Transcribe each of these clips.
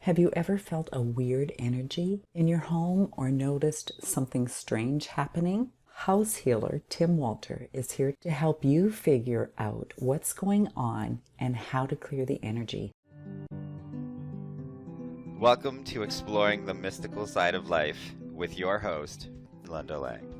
Have you ever felt a weird energy in your home or noticed something strange happening? House healer Tim Walter is here to help you figure out what's going on and how to clear the energy. Welcome to Exploring the Mystical Side of Life with your host, Linda Lang.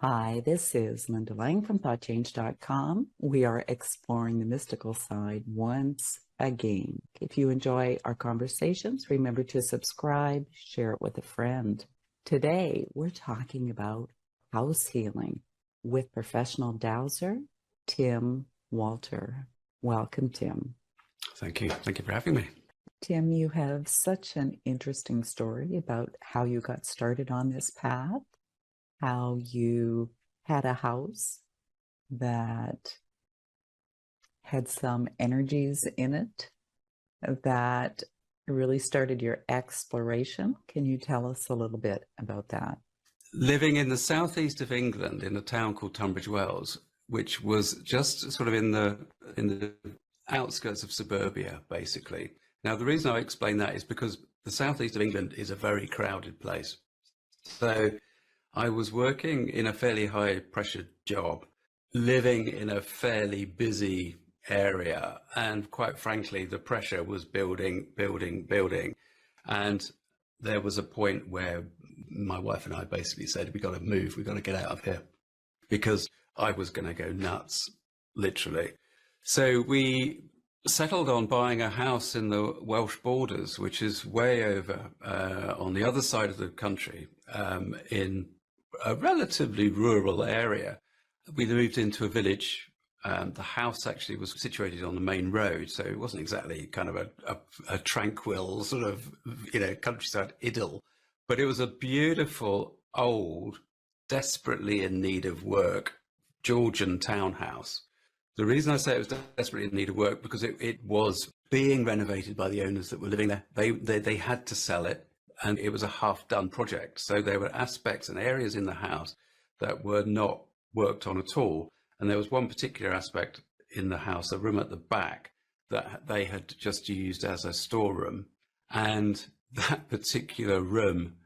Hi, this is Linda Lang from ThoughtChange.com. We are exploring the mystical side once again. If you enjoy our conversations, remember to subscribe, share it with a friend. Today, we're talking about house healing with professional dowser, Tim Walter. Welcome, Tim. Thank you. Thank you for having me. Tim, you have such an interesting story about how you got started on this path, how you had a house that had some energies in it that really started your exploration. Can you tell us a little bit about that? Living in the southeast of England in a town called Tunbridge Wells, which was just sort of in the outskirts of suburbia, basically. Now, the reason I explain that is because the southeast of England is a very crowded place. So I was working in a fairly high pressure job, living in a fairly busy area. And quite frankly, the pressure was building. And there was a point where my wife and I basically said, we've got to move, we've got to get out of here, because I was going to go nuts, literally. So we settled on buying a house in the Welsh borders, which is way over on the other side of the country, in a relatively rural area. We moved into a village. The house actually was situated on the main road, so it wasn't exactly kind of a tranquil sort of, countryside idyll, but it was a beautiful, old, desperately in need of work Georgian townhouse. The reason I say it was desperately in need of work because it was being renovated by the owners that were living there. They had to sell it, and it was a half-done project. So there were aspects and areas in the house that were not worked on at all. And there was one particular aspect in the house, a room at the back, that they had just used as a storeroom. And that particular room,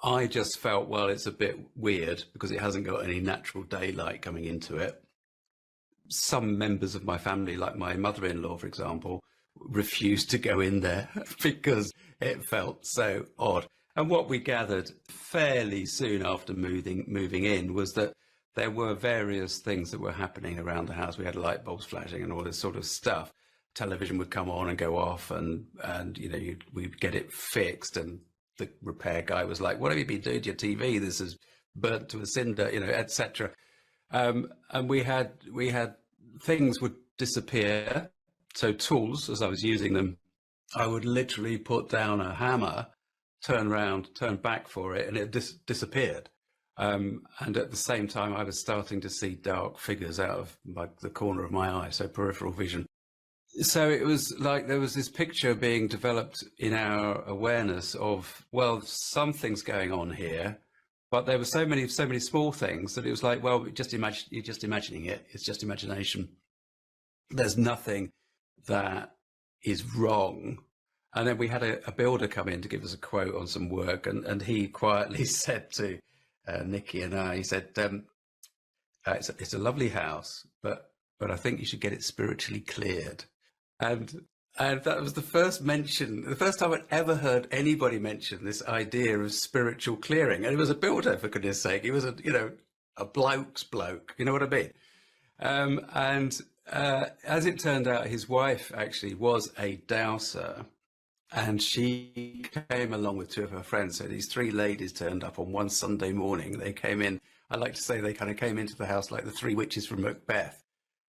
I just felt, well, it's a bit weird because it hasn't got any natural daylight coming into it. Some members of my family, like my mother-in-law, for example, refused to go in there because it felt so odd. And what we gathered fairly soon after moving in was that there were various things that were happening around the house. We had light bulbs flashing and all this sort of stuff. Television would come on and go off, and we'd get it fixed. And the repair guy was like, "What have you been doing to your TV? This is burnt to a cinder," etc. And we had things would disappear. So tools, as I was using them, I would literally put down a hammer, turn around, turn back for it, and it disappeared. And at the same time, I was starting to see dark figures out of the corner of my eye, so peripheral vision. So it was like there was this picture being developed in our awareness of, well, something's going on here. But there were so many small things that it was like, well, you're just imagining it. It's just imagination. There's nothing that is wrong. And then we had a builder come in to give us a quote on some work. And he quietly said to Nikki and I, he said, it's a lovely house, but I think you should get it spiritually cleared. And that was the first time I'd ever heard anybody mention this idea of spiritual clearing. And it was a builder, for goodness sake. He was a bloke's bloke, you know what I mean? And as it turned out, his wife actually was a dowser, and she came along with two of her friends. So these three ladies turned up on one Sunday morning. They came in, I like to say they kind of came into the house like the three witches from Macbeth.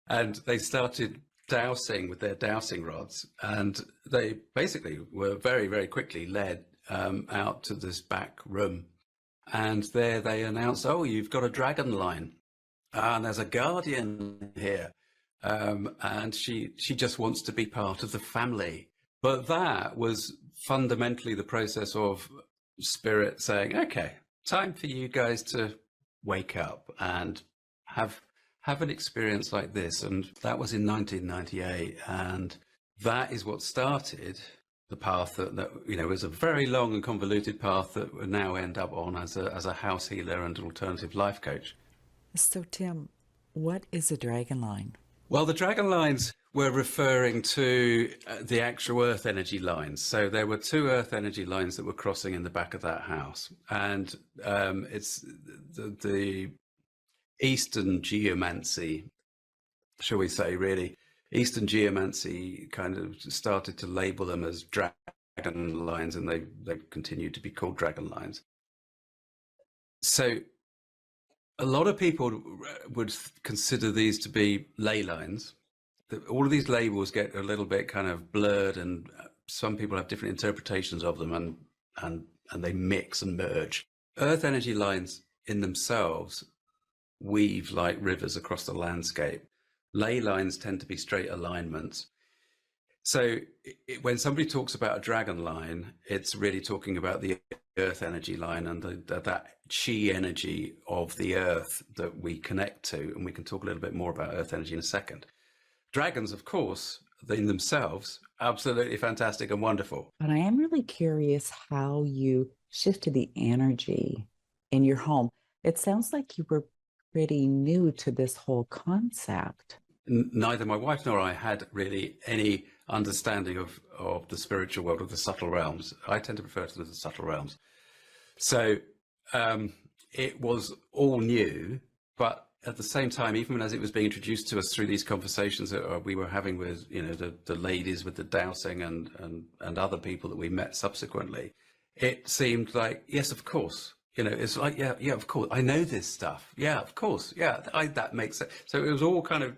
And they started dowsing with their dowsing rods, and they basically were very, very quickly led out to this back room, and there they announced, "Oh, you've got a dragon line, and there's a guardian here, and she just wants to be part of the family." But that was fundamentally the process of spirit saying, "Okay, time for you guys to wake up and have have an experience like this, and that was in 1998, and that is what started the path that was a very long and convoluted path that we now end up on as a house healer and an alternative life coach. So, Tim, what is a dragon line? Well, the dragon lines were referring to the actual earth energy lines. So there were 2 earth energy lines that were crossing in the back of that house. And it's the Eastern geomancy, shall we say, really. Eastern geomancy kind of started to label them as dragon lines, and they continued to be called dragon lines. So a lot of people would consider these to be ley lines. All of these labels get a little bit kind of blurred, and some people have different interpretations of them, and they mix and merge. Earth energy lines in themselves weave like rivers across the landscape. Ley lines tend to be straight alignments. So when somebody talks about a dragon line, it's really talking about the earth energy line and that chi energy of the earth that we connect to. And we can talk a little bit more about earth energy in a second. Dragons, of course, in themselves, absolutely fantastic and wonderful. But I am really curious how you shifted the energy in your home. It sounds like you were pretty new to this whole concept. Neither my wife nor I had really any understanding of the spiritual world, of the subtle realms. I tend to refer to them as the subtle realms. So it was all new, but at the same time, even as it was being introduced to us through these conversations that we were having with, the ladies with the dowsing and other people that we met subsequently, it seemed like, yes, of course. It's like, yeah, of course. I know this stuff. Yeah, of course. Yeah, that makes sense. So it was all kind of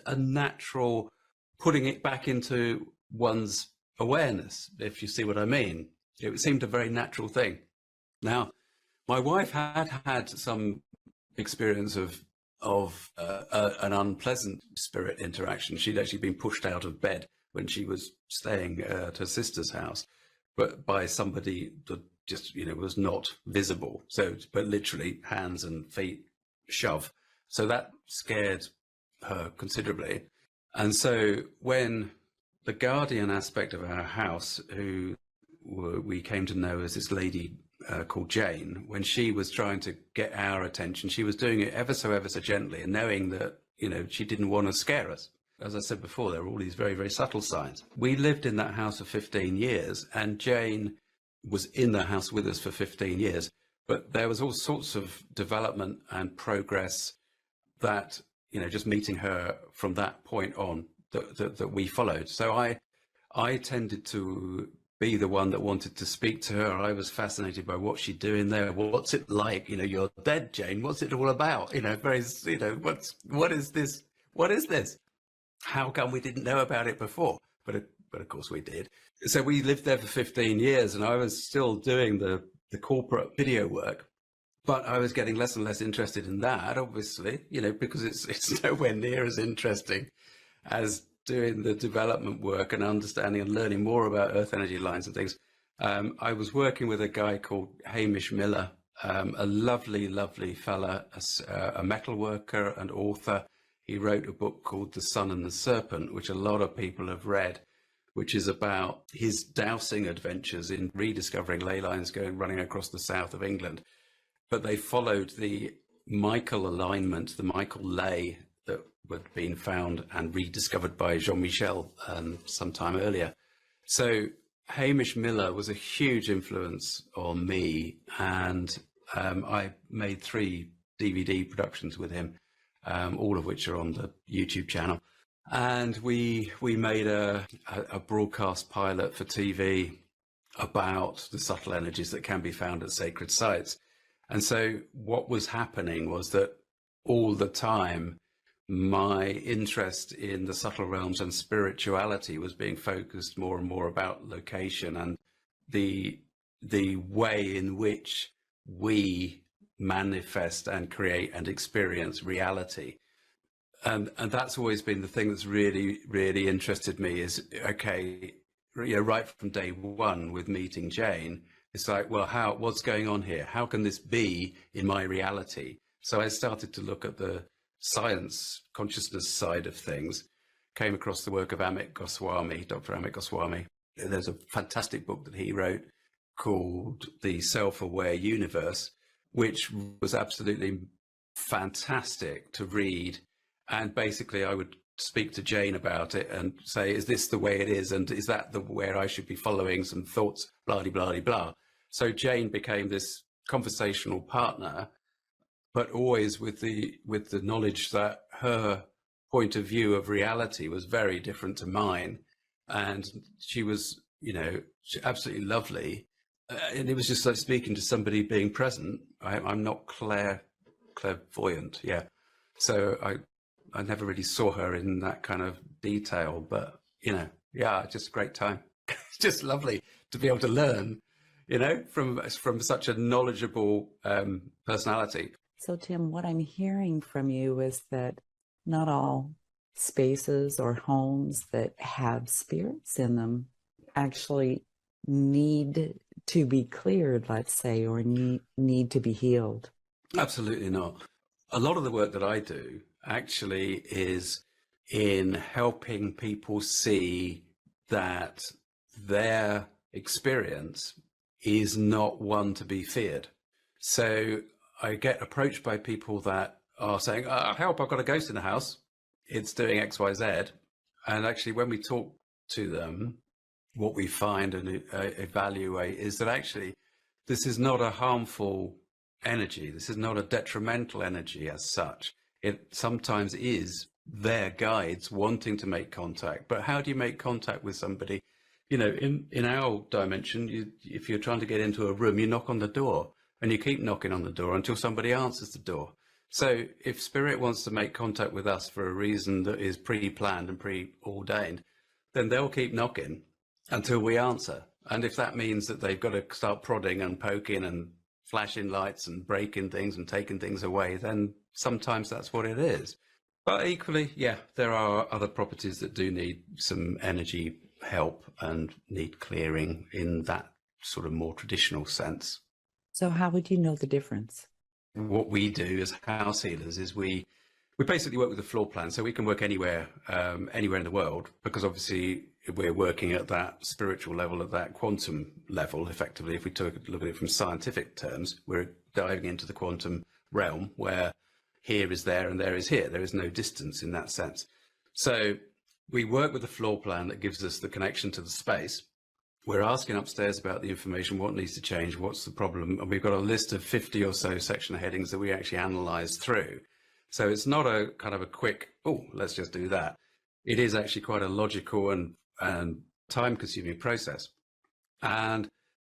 a natural putting it back into one's awareness, if you see what I mean. It seemed a very natural thing. Now, my wife had some experience of an unpleasant spirit interaction. She'd actually been pushed out of bed when she was staying at her sister's house, but by somebody that just was not visible. So, but literally hands and feet shove. So that scared her considerably. And so when the guardian aspect of our house, who we came to know as this lady called Jane, when she was trying to get our attention, she was doing it ever so gently, and knowing that she didn't want to scare us. As I said before, there were all these very, very subtle signs. We lived in that house for 15 years, and Jane was in the house with us for 15 years. But there was all sorts of development and progress that, just meeting her from that point on, that we followed. So I tended to be the one that wanted to speak to her. I was fascinated by what she'd doing there. What's it like? You're dead, Jane. What's it all about? What is this? What is this? How come we didn't know about it before? But of course we did. So we lived there for 15 years, and I was still doing the corporate video work, but I was getting less and less interested in that, obviously, because it's nowhere near as interesting as doing the development work and understanding and learning more about earth energy lines and things. I was working with a guy called Hamish Miller, a lovely, lovely fella, a metal worker and author. He wrote a book called The Sun and the Serpent, which a lot of people have read, which is about his dowsing adventures in rediscovering ley lines running across the south of England. But they followed the Michael alignment, the Michael ley that had been found and rediscovered by Jean-Michel some time earlier. So Hamish Miller was a huge influence on me, and I made 3 DVD productions with him, all of which are on the YouTube channel. And we made a broadcast pilot for TV about the subtle energies that can be found at sacred sites. And so what was happening was that all the time, my interest in the subtle realms and spirituality was being focused more and more about location and the way in which we manifest and create and experience reality. And that's always been the thing that's really, really interested me is, okay, right from day one with meeting Jane, it's like, well, what's going on here? How can this be in my reality? So I started to look at the science, consciousness side of things, came across the work of Amit Goswami, Dr. Amit Goswami. There's a fantastic book that he wrote called The Self-Aware Universe, which was absolutely fantastic to read. And basically I would speak to Jane about it and say, is this the way it is? And is that where I should be following some thoughts, blah, blah, blah, blah. So Jane became this conversational partner, but always with the knowledge that her point of view of reality was very different to mine. And she was, absolutely lovely. And it was just like speaking to somebody being present. I'm not clairvoyant. Yeah. So I never really saw her in that kind of detail, but, just a great time. It's just lovely to be able to learn, from such a knowledgeable personality. So, Tim, what I'm hearing from you is that not all spaces or homes that have spirits in them actually need to be cleared, let's say, or need to be healed. Absolutely not. A lot of the work that I do actually is in helping people see that their experience is not one to be feared. So I get approached by people that are saying, help, I've got a ghost in the house. It's doing X, Y, Z. And actually, when we talk to them, what we find and evaluate is that actually this is not a harmful energy. This is not a detrimental energy as such. It sometimes is their guides wanting to make contact. But how do you make contact with somebody? In our dimension, if you're trying to get into a room, you knock on the door and you keep knocking on the door until somebody answers the door. So if spirit wants to make contact with us for a reason that is pre-planned and preordained, then they'll keep knocking until we answer. And if that means that they've got to start prodding and poking and flashing lights and breaking things and taking things away, then sometimes that's what it is. But equally, yeah, there are other properties that do need some energy help and need clearing in that sort of more traditional sense. So how would you know the difference? What we do as house healers is we basically work with a floor plan, so we can work anywhere in the world, because obviously we're working at that spiritual level, at that quantum level. Effectively, if we look at it from scientific terms, we're diving into the quantum realm where here is there and there is here. There is no distance in that sense. So we work with a floor plan that gives us the connection to the space. We're asking upstairs about the information, what needs to change, what's the problem, and we've got a list of 50 or so section headings that we actually analyze through. So it's not a kind of a quick, let's just do that. It is actually quite a logical and time-consuming process. And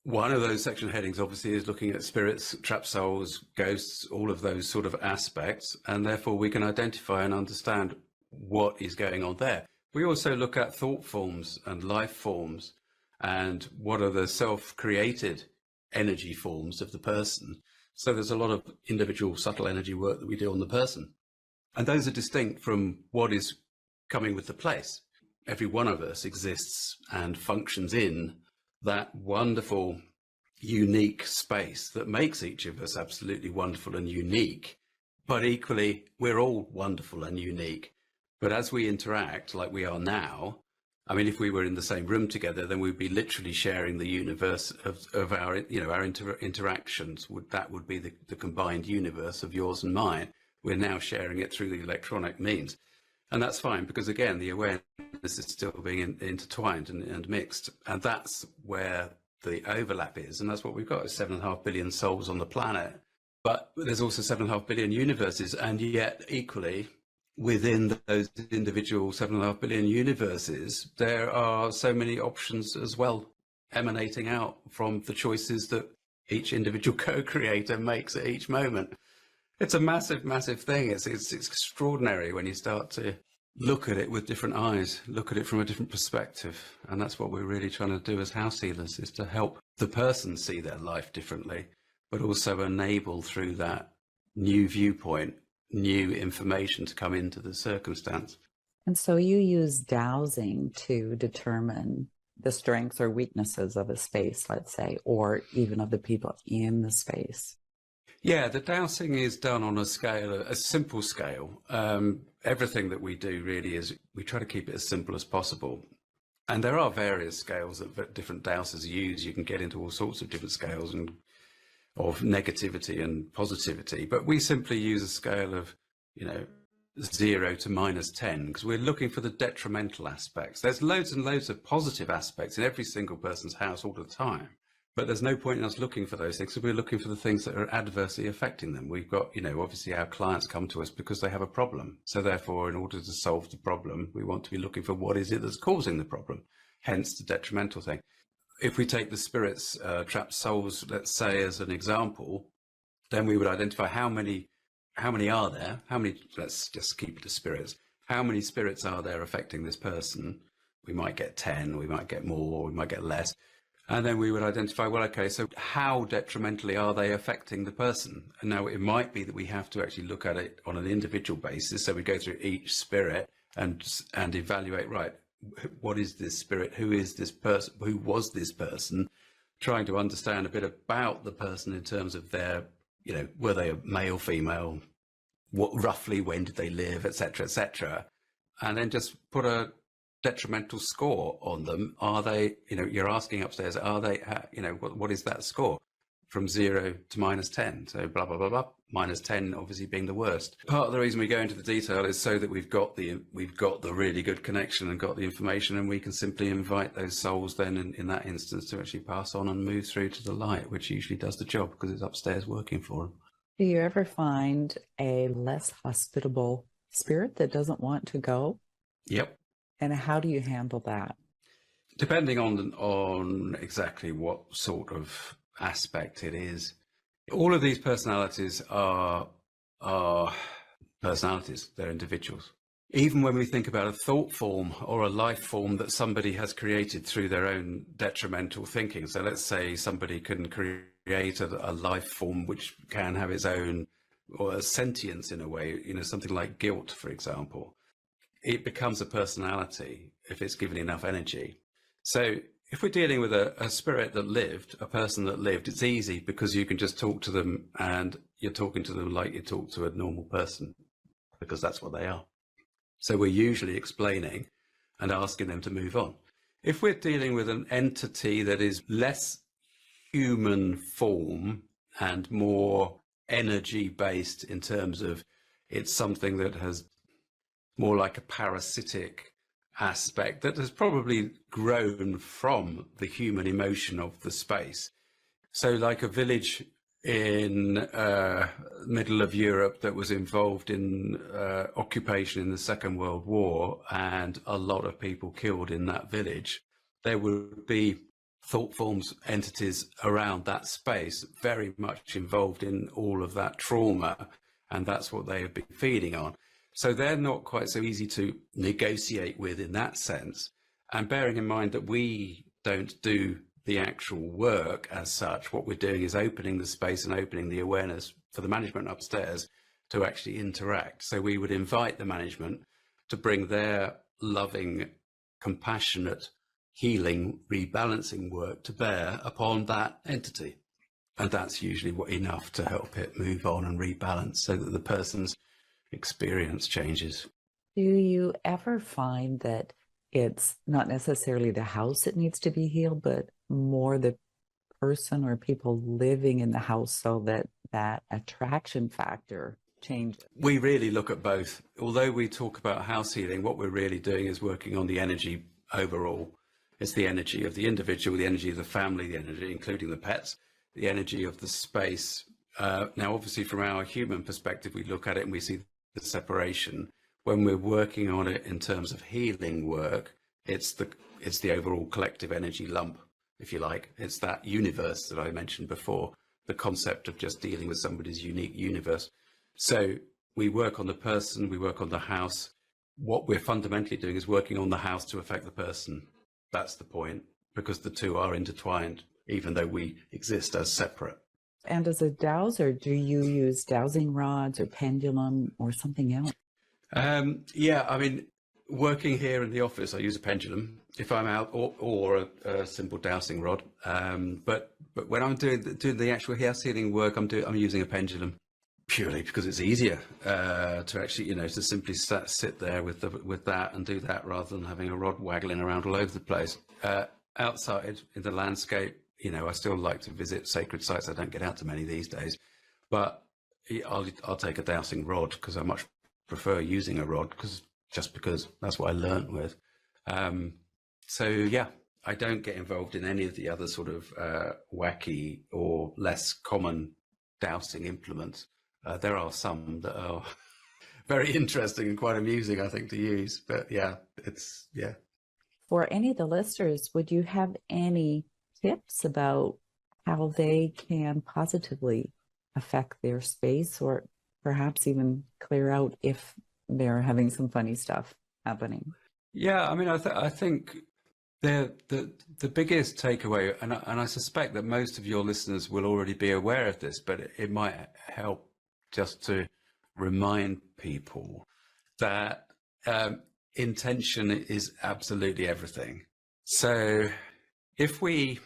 one of those section headings obviously is looking at spirits, trapped souls, ghosts, all of those sort of aspects, and therefore we can identify and understand what is going on there. We also look at thought forms and life forms, and what are the self-created energy forms of the person. So there's a lot of individual subtle energy work that we do on the person. And those are distinct from what is coming with the place. Every one of us exists and functions in that wonderful, unique space that makes each of us absolutely wonderful and unique. But equally, we're all wonderful and unique. But as we interact like we are now, I mean, if we were in the same room together, then we'd be literally sharing the universe of our, our interactions. That would be the combined universe of yours and mine. We're now sharing it through the electronic means. And that's fine, because again, the awareness is still being intertwined and mixed. And that's where the overlap is. And that's what we've got, is 7.5 billion souls on the planet. But there's also 7.5 billion universes. And yet equally, within those individual 7.5 billion universes, there are so many options as well, emanating out from the choices that each individual co-creator makes at each moment. It's a massive, massive thing. It's extraordinary when you start to look at it with different eyes, look at it from a different perspective. And that's what we're really trying to do as house healers, is to help the person see their life differently, but also enable through that new viewpoint, new information to come into the circumstance. And so you use dowsing to determine the strengths or weaknesses of a space, let's say, or even of the people in the space. Yeah, the dowsing is done on a simple scale. Everything that we do really is we try to keep it as simple as possible. And there are various scales that different dowsers use. You can get into all sorts of different scales and of negativity and positivity, but we simply use a scale of, 0 to -10, because we're looking for the detrimental aspects. There's loads and loads of positive aspects in every single person's house all the time, but there's no point in us looking for those things. So we're looking for the things that are adversely affecting them. We've got, obviously our clients come to us because they have a problem. So therefore, in order to solve the problem, we want to be looking for what is it that's causing the problem, hence the detrimental thing. If we take the spirits, trapped souls, let's say, as an example, then we would identify how many are there, let's just keep it to spirits. How many spirits are there affecting this person? We might get 10, we might get more, we might get less. And then we would identify, well, okay, so how detrimentally are they affecting the person? And now it might be that we have to actually look at it on an individual basis. So we go through each spirit and evaluate, right, what is this spirit? Who is this person? Who was this person? Trying to understand a bit about the person in terms of their, were they a male, female? Roughly when did they live, etc., etc. And then just put a detrimental score on them. Are they, you're asking upstairs, are they, what is that score? From 0 to -10. So blah, blah, blah, blah. -10 obviously being the worst. Part of the reason we go into the detail is so that we've got the really good connection and got the information, and we can simply invite those souls then in that instance to actually pass on and move through to the light, which usually does the job because it's upstairs working for them. Do you ever find a less hospitable spirit that doesn't want to go? Yep. And how do you handle that? Depending on exactly what sort of aspect it is. All of these personalities are personalities, they're individuals. Even when we think about a thought form or a life form that somebody has created through their own detrimental thinking. So let's say somebody can create a life form which can have its own, or a sentience in a way, something like guilt, for example. It becomes a personality if it's given enough energy. So if we're dealing with a spirit that lived, a person that lived, it's easy because you can just talk to them and you're talking to them like you talk to a normal person, because that's what they are. So we're usually explaining and asking them to move on. If we're dealing with an entity that is less human form and more energy based in terms of it's something that has more like a parasitic aspect that has probably grown from the human emotion of the space. So like a village in middle of Europe that was involved in occupation in the Second World War, and a lot of people killed in that village, there would be thought forms, entities around that space very much involved in all of that trauma, and that's what they have been feeding on. So they're not quite so easy to negotiate with in that sense. And bearing in mind that we don't do the actual work as such, what we're doing is opening the space and opening the awareness for the management upstairs to actually interact. So we would invite the management to bring their loving, compassionate, healing, rebalancing work to bear upon that entity. And that's usually enough to help it move on and rebalance so that the person's experience changes. Do you ever find that it's not necessarily the house that needs to be healed, but more the person or people living in the house, so that that attraction factor changes? We really look at both. Although we talk about house healing, what we're really doing is working on the energy overall. It's the energy of the individual, the energy of the family, the energy, including the pets, the energy of the space. Now, obviously, from our human perspective, we look at it and we see the separation. When we're working on it in terms of healing work, it's the overall collective energy lump, if you like. It's that universe that I mentioned before, the concept of just dealing with somebody's unique universe. So we work on the person, we work on the house. What we're fundamentally doing is working on the house to affect the person. That's the point, because the two are intertwined, even though we exist as separate. And as a dowser, do you use dowsing rods or pendulum or something else? Yeah, I mean, working here in the office, I use a pendulum if I'm out, or a simple dowsing rod. But when I'm doing the actual hair sealing work, I'm using a pendulum purely because it's easier to actually, to simply sit there with that and do that rather than having a rod waggling around all over the place. Outside in the landscape, I still like to visit sacred sites. I don't get out to many these days, but I'll take a dowsing rod because I much prefer using a rod because that's what I learnt with. So yeah, I don't get involved in any of the other sort of wacky or less common dowsing implements. There are some that are very interesting and quite amusing, I think, to use. But yeah. For any of the listeners, would you have any tips about how they can positively affect their space, or perhaps even clear out if they're having some funny stuff happening? Yeah, I mean, I think the biggest takeaway, and I suspect that most of your listeners will already be aware of this, but it might help just to remind people that intention is absolutely everything. So if we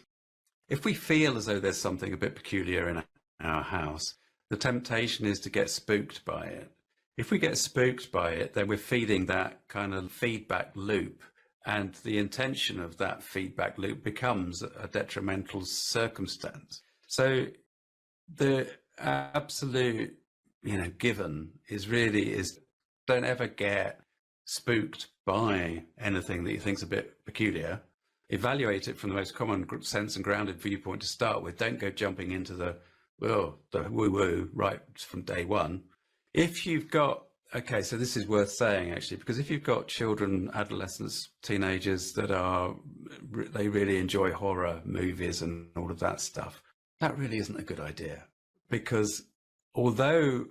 feel as though there's something a bit peculiar in our house, the temptation is to get spooked by it. If we get spooked by it, then we're feeding that kind of feedback loop, and the intention of that feedback loop becomes a detrimental circumstance. So the absolute, given is don't ever get spooked by anything that you think's a bit peculiar. Evaluate it from the most common sense and grounded viewpoint to start with. Don't go jumping into the woo-woo right from day one. If you've got, okay, so this is worth saying actually, because if you've got children, adolescents, teenagers they really enjoy horror movies and all of that stuff, that really isn't a good idea. Because although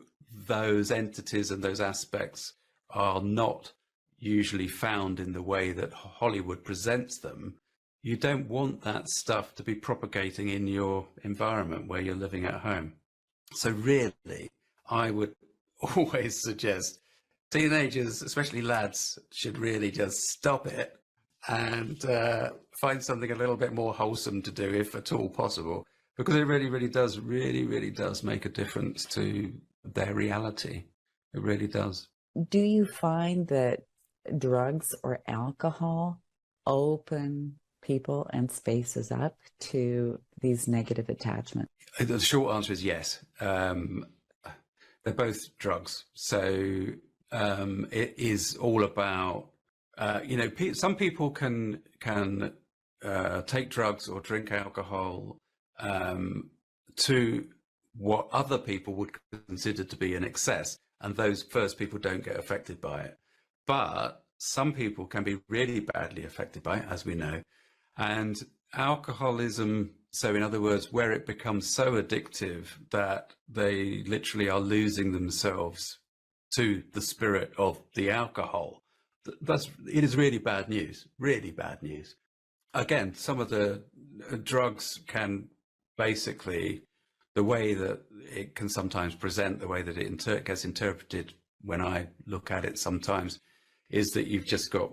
those entities and those aspects are not usually found in the way that Hollywood presents them, you don't want that stuff to be propagating in your environment where you're living at home. So really, I would always suggest teenagers, especially lads, should really just stop it and find something a little bit more wholesome to do, if at all possible, because it really does make a difference to their reality. It really does. Do you find that drugs or alcohol open people and spaces up to these negative attachments? The short answer is yes. They're both drugs. So it is all about, some people can take drugs or drink alcohol to what other people would consider to be an excess. And those first people don't get affected by it. But some people can be really badly affected by it, as we know. And alcoholism, so in other words, where it becomes so addictive that they literally are losing themselves to the spirit of the alcohol, it is really bad news, really bad news. Again, some of the drugs can basically, the way that it can sometimes present, the way that it gets interpreted when I look at it sometimes, is that you've just got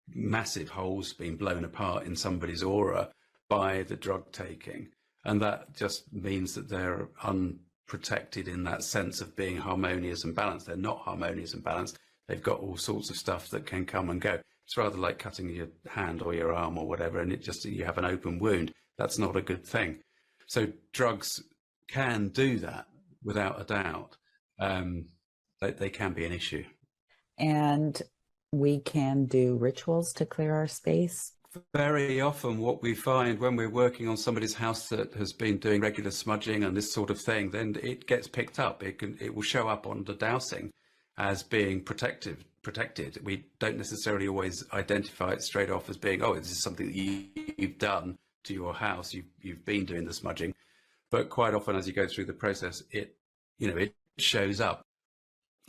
massive holes being blown apart in somebody's aura by the drug taking. And that just means that they're unprotected in that sense of being harmonious and balanced. They're not harmonious and balanced. They've got all sorts of stuff that can come and go. It's rather like cutting your hand or your arm or whatever, and you have an open wound. That's not a good thing. So drugs can do that without a doubt. They can be an issue. And we can do rituals to clear our space. Very often what we find when we're working on somebody's house that has been doing regular smudging and this sort of thing, then it gets picked up. It will show up on the dowsing as being protected. We don't necessarily always identify it straight off as being, oh, this is something that you've done to your house. You've been doing the smudging. But quite often as you go through the process, it shows up.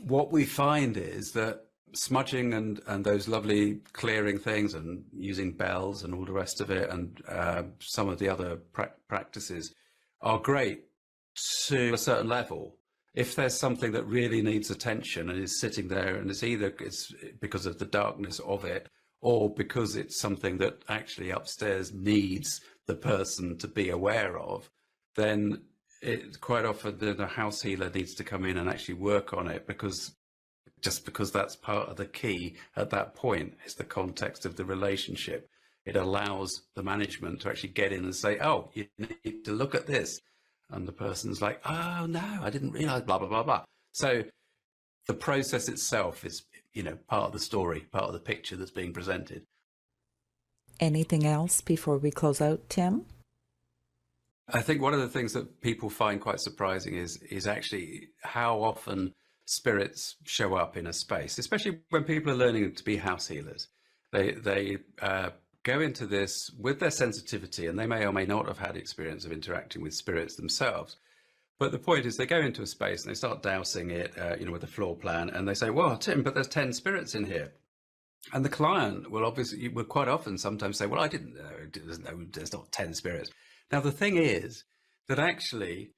What we find is that smudging and those lovely clearing things and using bells and all the rest of it and some of the other practices are great to a certain level. If there's something that really needs attention and is sitting there, and it's because of the darkness of it, or because it's something that actually upstairs needs the person to be aware of, then quite often the house healer needs to come in and actually work on it, because that's part of the key at that point, is the context of the relationship. It allows the management to actually get in and say, oh, you need to look at this. And the person's like, oh, no, I didn't realize, blah, blah, blah, blah. So the process itself is, part of the story, part of the picture that's being presented. Anything else before we close out, Tim? I think one of the things that people find quite surprising is actually how often spirits show up in a space, especially when people are learning to be house healers. They go into this with their sensitivity, and they may or may not have had experience of interacting with spirits themselves. But the point is, they go into a space and they start dowsing it, with a floor plan, and they say, well, Tim, but there's 10 spirits in here. And the client will quite often sometimes say, well, I didn't know, there's not 10 spirits. Now, the thing is that actually,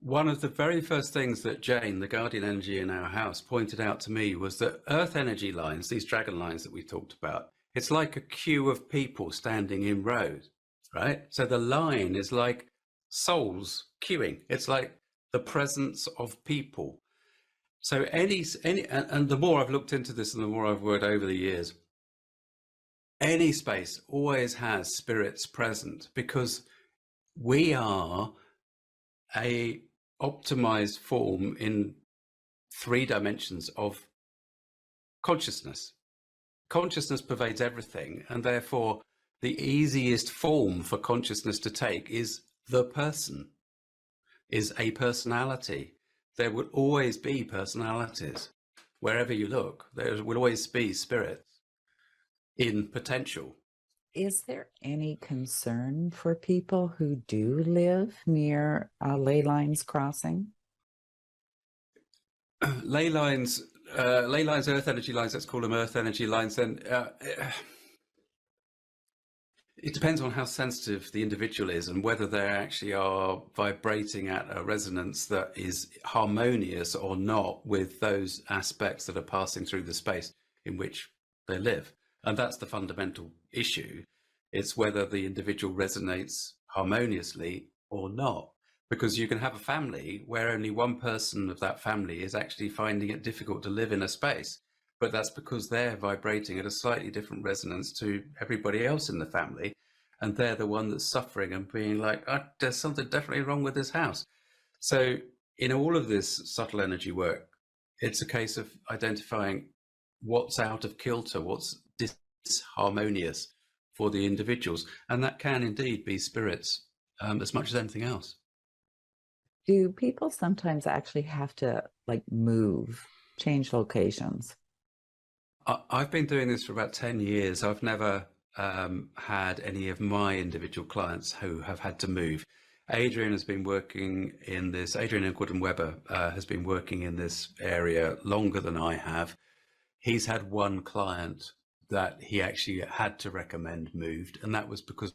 one of the very first things that Jane, the guardian energy in our house, pointed out to me was that earth energy lines, these dragon lines that we talked about, it's like a queue of people standing in rows, right? So the line is like souls queuing. It's like the presence of people. So and the more I've looked into this and the more I've worked over the years, any space always has spirits present, because we are a optimized form in 3 dimensions of consciousness. Consciousness pervades everything, and therefore the easiest form for consciousness to take is the person, is a personality. There will always be personalities. Wherever you look, there will always be spirits in potential. Is there any concern for people who do live near ley lines crossing? Ley lines, earth energy lines, let's call them earth energy lines, then it depends on how sensitive the individual is and whether they actually are vibrating at a resonance that is harmonious or not with those aspects that are passing through the space in which they live. And that's the fundamental issue. It's whether the individual resonates harmoniously or not. Because you can have a family where only one person of that family is actually finding it difficult to live in a space. But that's because they're vibrating at a slightly different resonance to everybody else in the family. And they're the one that's suffering and being like, oh, there's something definitely wrong with this house. So in all of this subtle energy work, it's a case of identifying what's out of kilter, what's disharmonious for the individuals. And that can indeed be spirits as much as anything else. Do people sometimes actually have to move, change locations? I've been doing this for about 10 years. I've never had any of my individual clients who have had to move. Adrian has been working in this, Adrian Weber has been working in this area longer than I have. He's had one client that he actually had to recommend moved, and that was because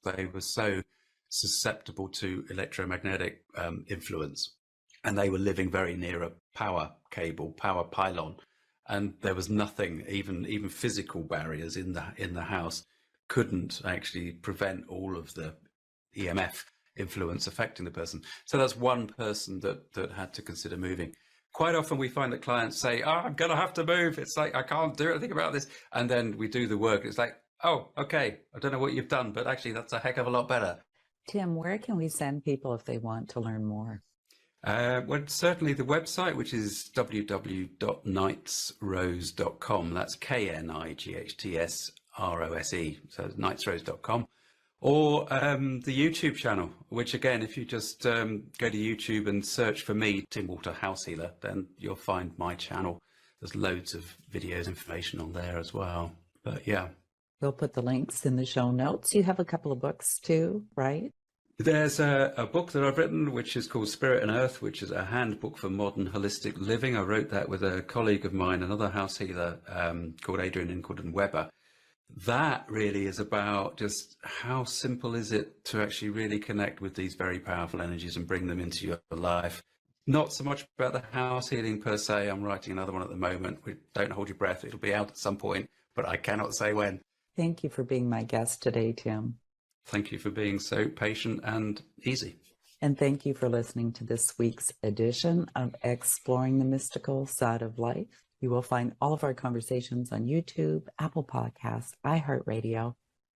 they were so susceptible to electromagnetic influence, and they were living very near a power cable, power pylon, and there was nothing, even physical barriers in the house couldn't actually prevent all of the EMF influence affecting the person. So that's one person that had to consider moving. Quite often we find that clients say, oh, I'm going to have to move. It's like, I can't do anything about this. And then we do the work. It's like, oh, okay, I don't know what you've done, but actually that's a heck of a lot better. Tim, where can we send people if they want to learn more? Well, certainly the website, which is www.knightsrose.com. That's KNIGHTSROSE. So it's knightsrose.com. Or the YouTube channel, which again, if you just go to YouTube and search for me, Tim Walter House Healer, then you'll find my channel. There's loads of videos, information on there as well. But yeah. We'll put the links in the show notes. You have a couple of books too, right? There's a book that I've written, which is called Spirit and Earth, which is a handbook for modern holistic living. I wrote that with a colleague of mine, another house healer called Adrian Weber. That really is about just how simple is it to actually really connect with these very powerful energies and bring them into your life. Not so much about the house healing per se. I'm writing another one at the moment. Don't hold your breath. It'll be out at some point, but I cannot say when. Thank you for being my guest today, Tim. Thank you for being so patient and easy. And thank you for listening to this week's edition of Exploring the Mystical Side of Life. You will find all of our conversations on YouTube, Apple Podcasts, iHeartRadio.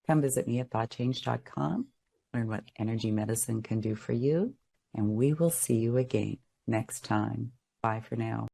Come visit me at thoughtchange.com. Learn what energy medicine can do for you. And we will see you again next time. Bye for now.